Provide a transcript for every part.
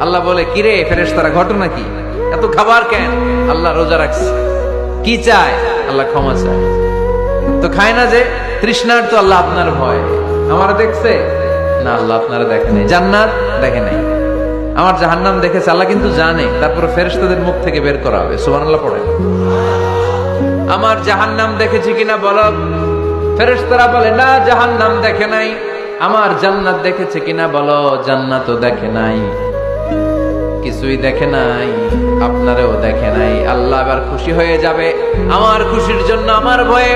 আল্লাহ বলে, কিরে ফেরেশতারা, ঘটনা কি? এত খাবার কেন? আল্লাহ রোজা রাখছে। কি চায়? আল্লাহ ক্ষমা চায়। তো খায় না যে তৃষ্ণার, তো আল্লাহ আপনার ভয়। আমার দেখছে না, আল্লাহ আপনারা দেখে নাই। জান্নাত দেখে নাই, আমার জাহান্নাম দেখেছে। আল্লাহ কিন্তু জানে, তারপরে ফেরেশতাদের মুখ থেকে বের করা হবে। সুবহানাল্লাহ পড়ে। আমার জাহান্নাম দেখেছি কিনা বলো। ফেরেশতারা বলে, না জাহান্নাম দেখে নাই। আমার জান্নাত দেখেছে কিনা বলো। জান্নাতও দেখে নাই, কিছুই দেখে নাই, আপনারেও দেখে নাই। আল্লাহ এবার খুশি হয়ে যাবে। আমার খুশির জন্য, আমার ভয়ে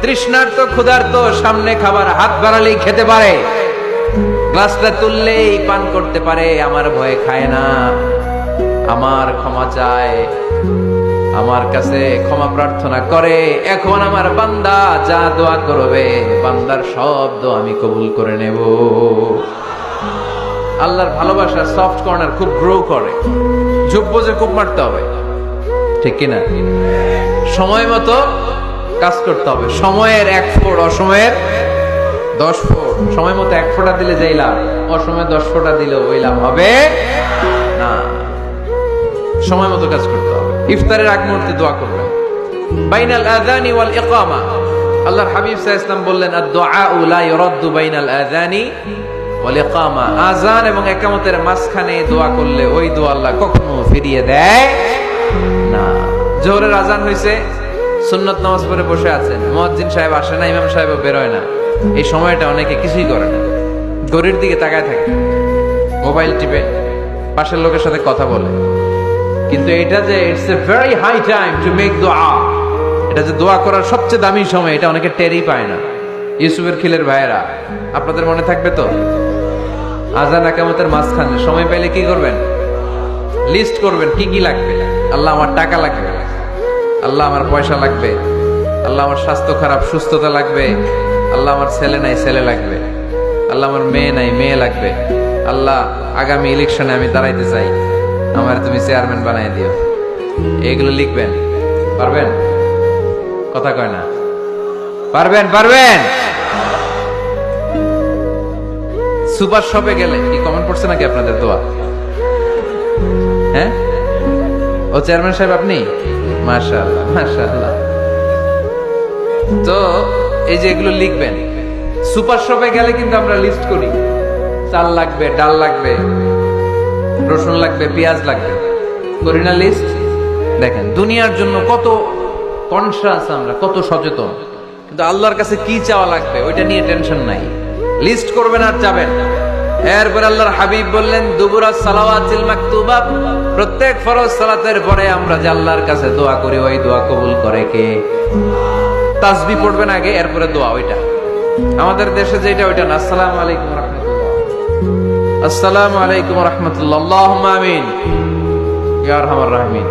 তৃষ্ণার্ত ক্ষুধার্ত সামনে খাবার হাত বাড়ালেই খেতে পারে, গ্লাসটা তুললেই পান করতে পারে, আমার ভয়ে খায় না। আমার ক্ষমা চায়, আমার কাছে ক্ষমা প্রার্থনা করে। এখন আমার বান্দা যা দোয়া করবে, বান্দার সব দোয়া আমি কবুল করে নেব। আল্লাহর ভালোবাসা সফট কর্নার খুব গ্রো করে, ঝোপ বোঝে খুব মারতে হবে, ঠিক কিনা? সময় মতো কাজ করতে হবে। সময়ের 1 ফোঁট, অসময়ের 10 ফোঁট। সময় মতো 1 ফোঁটা দিলে যেই লাভ, অসময়ে 10 ফোঁটা দিলেও ওই লাভ হবে না। সময় মতো কাজ করতে হবে। ইফতারের আগ মুহূর্তে দোয়া করবেন। বাইনাল আযানি ওয়াল ইকামা, আল্লাহর হাবিব সাল্লাল্লাহু আলাইহি ওয়াসাল্লাম বললেন, আদ-দুআউ লা ইউরাদ্দু বাইনাল আযানি ওয়াল ইকামা। আযান এবং ইকামতের মাঝখানে দোয়া করলে ওই দোয়া আল্লাহ কখনো ফিরিয়ে দেয় না। জোহরের আযান হইছে, সুন্নাত নামাজ পড়ে বসে আছেন, মুয়াজ্জিন সাহেব আসে না, ইমাম সাহেবও বের হয় না। এই সময়টা অনেকে কিছুই করে না, ঘড়ির দিকে তাকায় থাকে, মোবাইল টিপে, পাশের লোকের সাথে কথা বলে। কিন্তু এটা যে it's a very high time to make দোয়া, এটা যে দোয়া করার সবচেয়ে দামি সময়, এটা অনেকে টেরই পায় না। ইউসুফের খিলের ভাইয়েরা, আপনাদের মনে থাকবে তো, আযান ইকামতের মাঝখানে সময় পাইলে কি করবেন? লিস্ট করবেন কি কি লাগবে। আল্লাহ আমার টাকা লাগবে, আল্লাহ আমার পয়সা লাগবে, আল্লাহ আমার স্বাস্থ্য খারাপ সুস্থতা লাগবে, আল্লাহ আমার ছেলে নাই ছেলে লাগবে, আল্লাহ আমার মেয়ে নাই মেয়ে লাগবে, আল্লাহ আগামী ইলেকশনে আমি দাঁড়াইতে চাই, আমার তুমি চেয়ারম্যান বানাই দিও। এগুলো লিখবেন। পারবেন? কথা কয় না। পারবেন? পারবেন? সুপার শপে গেলে কি কমেন্ট পড়ছে নাকি আপনাদের দোয়া? হ্যাঁ, ও চেয়ারম্যান সাহেব আপনি? মাশাআল্লাহ মাশাআল্লাহ। তো এই যে এগুলো লিখবেন। সুপার শপে গেলে কিন্তু আমরা লিস্ট করি, চাল লাগবে, ডাল লাগবে, রসুন লাগবে, পেঁয়াজ লাগবে, করি না লিস্ট? দেখেন দুনিয়ার জন্য কত কনসাস আমরা, কত সচেতন, কিন্তু আল্লাহর কাছে কি চাওয়া লাগবে ওইটা নিয়ে টেনশন নাই। লিস্ট করবেন আর যাবেন। এরপর আল্লাহর হাবিব বললেন, দুবুরা সালাওয়াতিল মাকতুবা, প্রত্যেক ফরজ সালাতের পরে আমরা যে আল্লাহর কাছে দোয়া করি, ওই দোয়া কবুল করে কে? তাসবিহ পড়বেন আগে, এরপরে দোয়া। ওইটা আমাদের দেশে যেটা, ওইটা না। আসসালামু আলাইকুম রাহমাতুল্লাহ, আসসালামু আলাইকুম রাহমাতুল্লাহ, আল্লাহুম্মা আমিন ইয়া আরহামার রাহিমিন।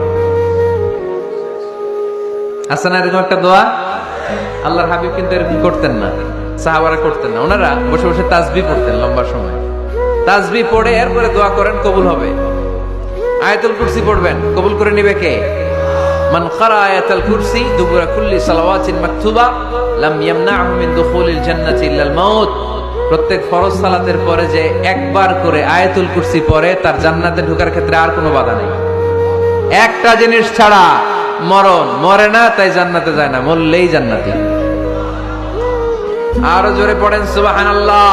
আছে না এরকম একটা দোয়া? আল্লাহর হাবিব কিন্তু এরকম করতেন না, সাহাবারা করতেন না। ওনারা বসে বসে তাসবিহ পড়তেন লম্বা সময়। তাসবিহ পড়ে এরপরে দোয়া করেন, কবুল হবে। আয়াতুল কুরসি পড়বেন, কবুল করে নিবে কে? মান ক্বারা আয়াতুল কুরসি দুবুরা কুল্লি সালাওয়াতিন মাকতুবা লাম ইয়ামনাহু মিন দুখুলিল জান্নাতি ইল্লাল মাউত। প্রত্যেক ফরজ সালাতের পরে যে একবার করে আয়াতুল কুরসি পড়ে, তার জান্নাতে ঢোকার ক্ষেত্রে আর কোনো বাধা নেই। একটা জিনিস ছাড়া, মরণ। মরে না তাই জান্নাতে যায় না, মরলেই জান্নাতি। আরো জোরে পড়েন সুবহানাল্লাহ।